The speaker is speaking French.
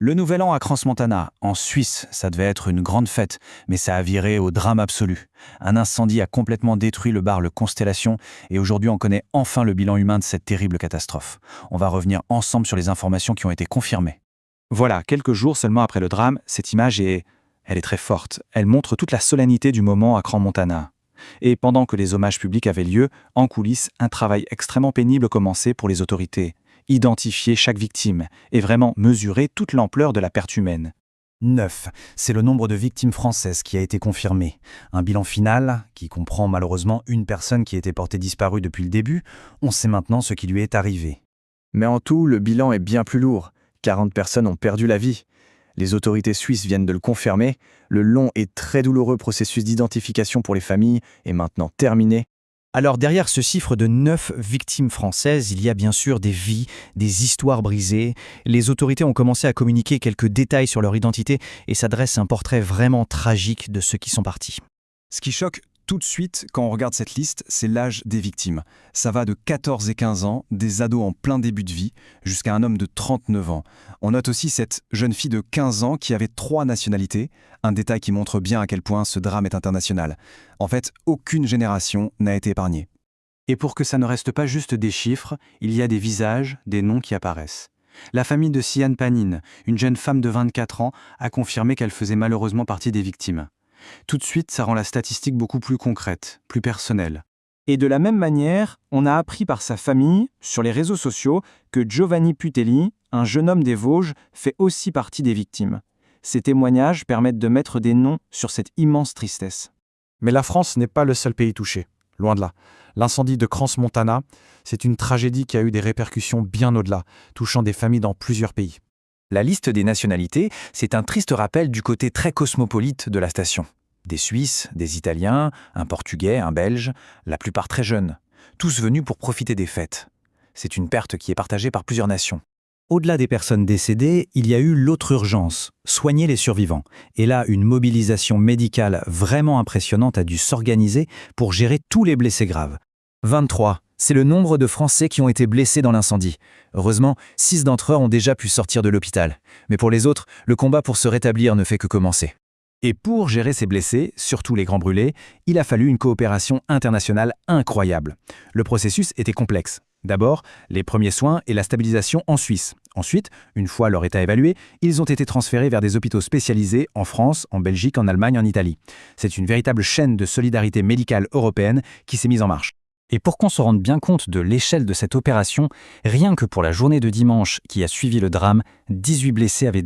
Le Nouvel An à Crans-Montana, en Suisse, ça devait être une grande fête, mais ça a viré au drame absolu. Un incendie a complètement détruit le bar Le Constellation et aujourd'hui on connaît enfin le bilan humain de cette terrible catastrophe. On va revenir ensemble sur les informations qui ont été confirmées. Voilà, quelques jours seulement après le drame, cette image elle est très forte. Elle montre toute la solennité du moment à Crans-Montana. Et pendant que les hommages publics avaient lieu, en coulisses, un travail extrêmement pénible commençait pour les autorités. Identifier chaque victime et vraiment mesurer toute l'ampleur de la perte humaine. 9, c'est le nombre de victimes françaises qui a été confirmé. Un bilan final, qui comprend malheureusement une personne qui était portée disparue depuis le début, on sait maintenant ce qui lui est arrivé. Mais en tout, le bilan est bien plus lourd. 40 personnes ont perdu la vie. Les autorités suisses viennent de le confirmer. Le long et très douloureux processus d'identification pour les familles est maintenant terminé. Alors derrière ce chiffre de 9 victimes françaises, il y a bien sûr des vies, des histoires brisées. Les autorités ont commencé à communiquer quelques détails sur leur identité et ça dresse un portrait vraiment tragique de ceux qui sont partis. Ce qui choque tout de suite quand on regarde cette liste, c'est l'âge des victimes. Ça va de 14 et 15 ans, des ados en plein début de vie, jusqu'à un homme de 39 ans. On note aussi cette jeune fille de 15 ans qui avait 3 nationalités, un détail qui montre bien à quel point ce drame est international. En fait, aucune génération n'a été épargnée. Et pour que ça ne reste pas juste des chiffres, il y a des visages, des noms qui apparaissent. La famille de Sian Panin, une jeune femme de 24 ans, a confirmé qu'elle faisait malheureusement partie des victimes. Tout de suite, ça rend la statistique beaucoup plus concrète, plus personnelle. Et de la même manière, on a appris par sa famille, sur les réseaux sociaux, que Giovanni Putelli, un jeune homme des Vosges, fait aussi partie des victimes. Ces témoignages permettent de mettre des noms sur cette immense tristesse. Mais la France n'est pas le seul pays touché, loin de là. L'incendie de Crans-Montana, c'est une tragédie qui a eu des répercussions bien au-delà, touchant des familles dans plusieurs pays. La liste des nationalités, c'est un triste rappel du côté très cosmopolite de la station. Des Suisses, des Italiens, un Portugais, un Belge, la plupart très jeunes, tous venus pour profiter des fêtes. C'est une perte qui est partagée par plusieurs nations. Au-delà des personnes décédées, il y a eu l'autre urgence, soigner les survivants. Et là, une mobilisation médicale vraiment impressionnante a dû s'organiser pour gérer tous les blessés graves. 23, c'est le nombre de Français qui ont été blessés dans l'incendie. Heureusement, 6 d'entre eux ont déjà pu sortir de l'hôpital. Mais pour les autres, le combat pour se rétablir ne fait que commencer. Et pour gérer ces blessés, surtout les grands brûlés, il a fallu une coopération internationale incroyable. Le processus était complexe. D'abord, les premiers soins et la stabilisation en Suisse. Ensuite, une fois leur état évalué, ils ont été transférés vers des hôpitaux spécialisés en France, en Belgique, en Allemagne, en Italie. C'est une véritable chaîne de solidarité médicale européenne qui s'est mise en marche. Et pour qu'on se rende bien compte de l'échelle de cette opération, rien que pour la journée de dimanche qui a suivi le drame, 18 blessés avaient